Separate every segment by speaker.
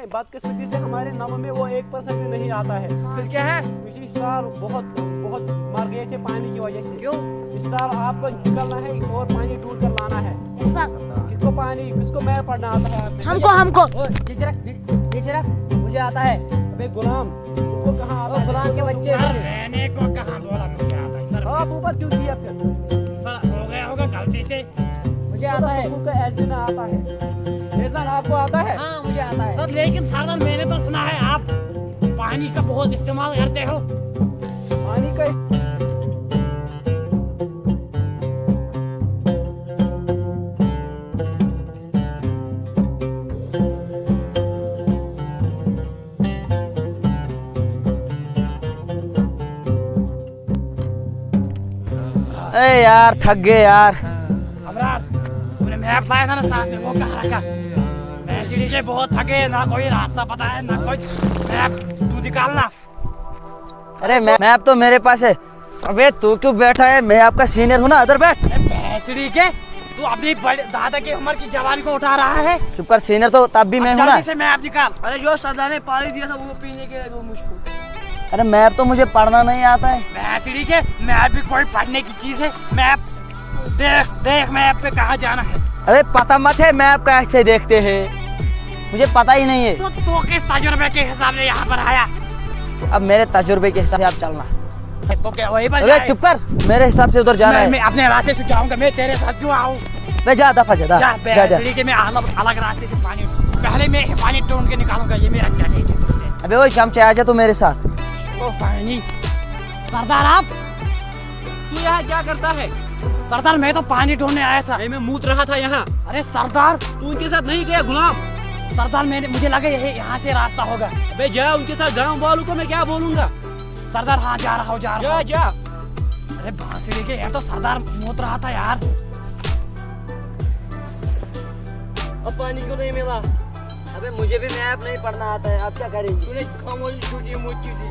Speaker 1: बदकिस्मती से हमारे नव में वो 1% भी नहीं आता है।
Speaker 2: फिर क्या है?
Speaker 1: पिछले साल बहुत बहुत मर गए थे पानी की वजह से।
Speaker 2: क्यों?
Speaker 1: इस साल आपको निकलना है और पानी ढूंढ कर लाना है।
Speaker 3: इस बार
Speaker 1: किसको मैप पढ़ना आता है?
Speaker 3: हमको
Speaker 2: ये जरा मुझे आता है।
Speaker 1: अबे गुलाम, तुमको कहाँ आता है?
Speaker 2: गुलाम के बच्चे।
Speaker 4: सर मैंने को कहा बोला मुझे आता है सर।
Speaker 1: आप ऊपर क्यों किया फिर?
Speaker 4: सर हो गया होगा गलती से।
Speaker 2: मुझे आता है।
Speaker 1: स्कूल का एजना आता है। एजन आपको आता है?
Speaker 2: हाँ मुझे आता है।
Speaker 4: सर लेकिन सरदार मैंने तो सुना है आप पानी का बहुत इस्तेमाल करते हो।
Speaker 1: पानी का
Speaker 2: अरे यार थक गए यार।
Speaker 4: अमरात तूने मैप लाया था ना साथ में, वो कहाँ रखा? मैं सीढ़ी बहुत थके, ना कोई रास्ता पता है ना कोई मैप। तू निकालना।
Speaker 2: अरे मैप तो मेरे पास है। अबे तू क्यों बैठा है? मैं आपका सीनियर हूँ ना, उधर बैठ।
Speaker 4: भैंसड़ी के तू अपनी दादा की उम्र की जवानी को उठा रहा है।
Speaker 2: चुप कर, सीनियर तो तब भी मैं हूँ ना।
Speaker 4: जल्दी से मैप निकाल।
Speaker 2: अरे जो सरदार ने पानी दिया था वो पीने के लिए मुझको। अरे मैप तो मुझे पढ़ना नहीं आता है।
Speaker 4: भैंसड़ी के मैप भी कोई पढ़ने की चीज है। मैप देख देख मैप पे कहाँ जाना है।
Speaker 2: अरे पता मत है मैप कैसे देखते हैं, मुझे पता ही नहीं है।
Speaker 4: तो किस तजुर्बे के हिसाब से यहाँ पर आया?
Speaker 2: अब मेरे तजुर्बे के हिसाब से आप चलना।
Speaker 4: तो क्या वही पर
Speaker 2: अरे
Speaker 4: जाए?
Speaker 2: चुप कर, मेरे हिसाब से उधर जाना है।
Speaker 4: मैं अपने रास्ते से जाऊंगा, मैं तेरे साथ क्यों आऊँ?
Speaker 2: मैं जा दफा जा जा।
Speaker 4: भैंसड़ी के मैं अलग रास्ते से पानी, पहले मैं पानी ढूंढ के निकालूंगा। ये मेरा चैलेंज है तुमसे।
Speaker 2: अबे वो चमचे आ जा तू मेरे साथ।
Speaker 4: ओ पानी सरदार आप,
Speaker 1: तू यहाँ क्या करता है?
Speaker 4: सरदार मैं तो पानी ढूंढने आया था।
Speaker 1: मैं मूत रहा था यहाँ।
Speaker 4: अरे सरदार,
Speaker 1: तू उनके साथ नहीं गया गुलाम?
Speaker 4: सरदार मुझे लगा यही यहाँ से रास्ता होगा।
Speaker 1: अबे जा उनके साथ, गाँव वालों को मैं क्या बोलूंगा?
Speaker 4: सरदार हाँ जा रहा हूँ
Speaker 1: जा जा।
Speaker 4: अरे भैंसड़ी के यार, तो सरदार मूत रहा था यार।
Speaker 2: अब पानी क्यों नहीं मिला? अबे मुझे भी मैप नहीं पढ़ना आता है, आप क्या करेंगे?
Speaker 4: तूने खामोशी छूटी मुझी थी।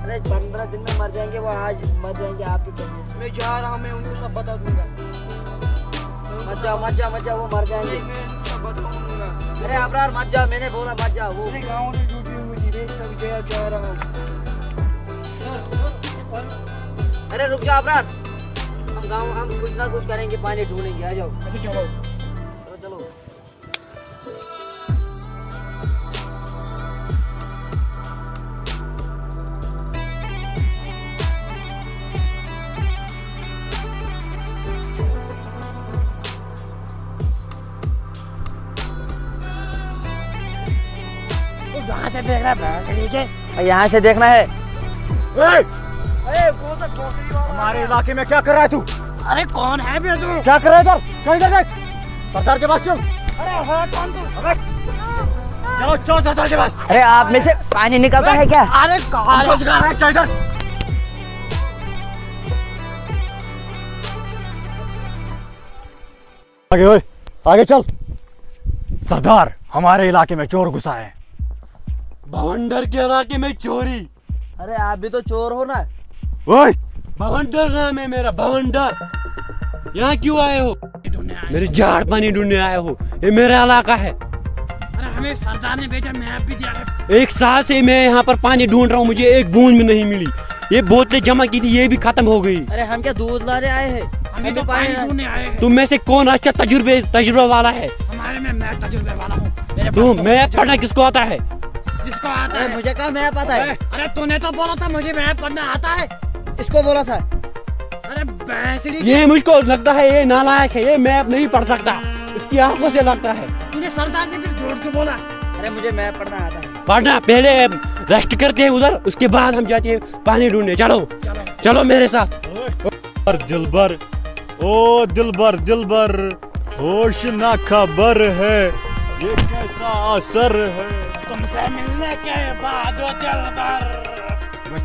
Speaker 2: अरे 15 दिन में मर जाएंगे वो, आज मर जाएंगे आपकी वजह से।
Speaker 4: मैं जा रहा हूँ, मैं उनको सब बता दूंगा।
Speaker 2: मत जाओ वो मर जाएंगे।
Speaker 4: मैं उनको सब बता दूंगा।
Speaker 2: अरे अबरार मत जाओ, मैंने बोला मत जाओ। वो
Speaker 4: गाँव से छूटी हुई थी, मैं सब जा रहा हूँ।
Speaker 2: अरे रुक जाओ अबरार, हम कुछ ना कुछ करेंगे, पानी ढूंढेंगे। आ जाओ
Speaker 4: चलो
Speaker 2: चलो।
Speaker 4: कहाँ से देख रहा है भैंसड़ी के?
Speaker 2: यहाँ से देखना है।
Speaker 4: हमारे इलाके में क्या कर रहा है तू? अरे कौन है बे तू?
Speaker 1: क्या कर रहा है इधर? चल इधर देख, सरदार के पास चल।
Speaker 4: अरे हाँ कौन तू?
Speaker 1: अबे चलो चलो सरदार के पास।
Speaker 2: अरे आप में से पानी निकलता है क्या?
Speaker 4: अरे कहाँ
Speaker 1: कुछ कर रहा है? चल इधर। आगे ओए, आगे चल। सरदार, हमारे इलाके में चोर घुसा है। भवंडर के इलाके में चोरी।
Speaker 2: अरे आप भी तो चोर हो ना।
Speaker 1: ओए, भवंडर नाम है मेरा, भवंडर। यहाँ क्यों आए हो? मेरे झाड़ पानी ढूंढने आए हो? ये मेरा इलाका है।
Speaker 4: अरे हमें सरदार ने भेजा, मैप भी दिया है।
Speaker 1: 1 साल से मैं यहाँ पर पानी ढूंढ रहा हूँ, मुझे एक बूंद भी नहीं मिली। ये बोतलें जमा की थी, ये भी खत्म हो गई।
Speaker 2: अरे हम क्या दूध लाने आए हैं?
Speaker 4: हमें तो पानी ढूंढने आए हैं।
Speaker 1: तुम में से कौन अच्छा तजुर्बा वाला है?
Speaker 4: हमारे में मैं तजुर्बे वाला हूँ। मेरे पास
Speaker 1: तू
Speaker 4: तो
Speaker 1: मैप पढ़ना किसको आता है?
Speaker 4: जिसको आता
Speaker 2: अरे
Speaker 4: है।
Speaker 2: मुझे कहा मैप आता है?
Speaker 4: अरे तूने तो बोला था मुझे मैप पढ़ना आता है।
Speaker 2: इसको बोला था।
Speaker 4: अरे भैंसड़ी,
Speaker 1: ये मुझको लगता है ये नालायक है, ये मैप नहीं पढ़ सकता, उसकी आंखों से लगता है।
Speaker 4: तूने सरदार से फिर झूठ क्यों बोला?
Speaker 2: अरे मुझे मैप पढ़ना आता है।
Speaker 1: पढ़ना, पहले रेस्ट करते हैं उधर, उसके बाद हम जाते हैं पानी ढूंढने। चलो चलो मेरे साथ।
Speaker 5: दिलबर, ओ दिलबर दिलबर, होश ना खबर है, ये कैसा असर है।
Speaker 4: तुमसे मिलने के बाद वो दिलबर।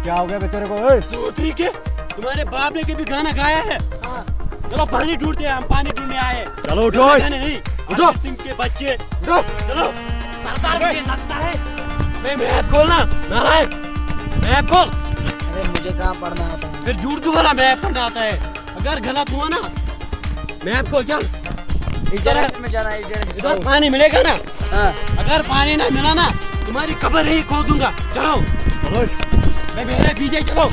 Speaker 5: क्या हो गया बे तेरे को? ओए
Speaker 1: सूत्री के, तुम्हारे बाप ने कभी गाना गाया है? चलो पानी ढूंढते हैं, हम पानी ढूंढने आए।
Speaker 5: चलो उठो,
Speaker 1: गाने नहीं,
Speaker 5: उठो।
Speaker 1: अरिजीत सिंह के बच्चे।
Speaker 5: उठो।
Speaker 1: चलो
Speaker 4: सरदार मुझे लगता है।
Speaker 1: मैप खोलना, नालायक, मैप खोल।
Speaker 2: अरे मुझे कहाँ पढ़ना आता है?
Speaker 1: फिर झूठ क्यों बोला मैप पढ़ना आता है? अगर गलत हुआ ना, मैप खोल। चल
Speaker 2: इस डायरेक्शन में जाना है, इस
Speaker 1: इधर
Speaker 2: डायरेक्शन।
Speaker 1: पानी मिलेगा ना?
Speaker 2: हाँ।
Speaker 1: अगर पानी ना मिला ना तुम्हारी कब्र ही खोद दूंगा। चलो
Speaker 5: चलो
Speaker 1: मैं मेरे पीछे चलो।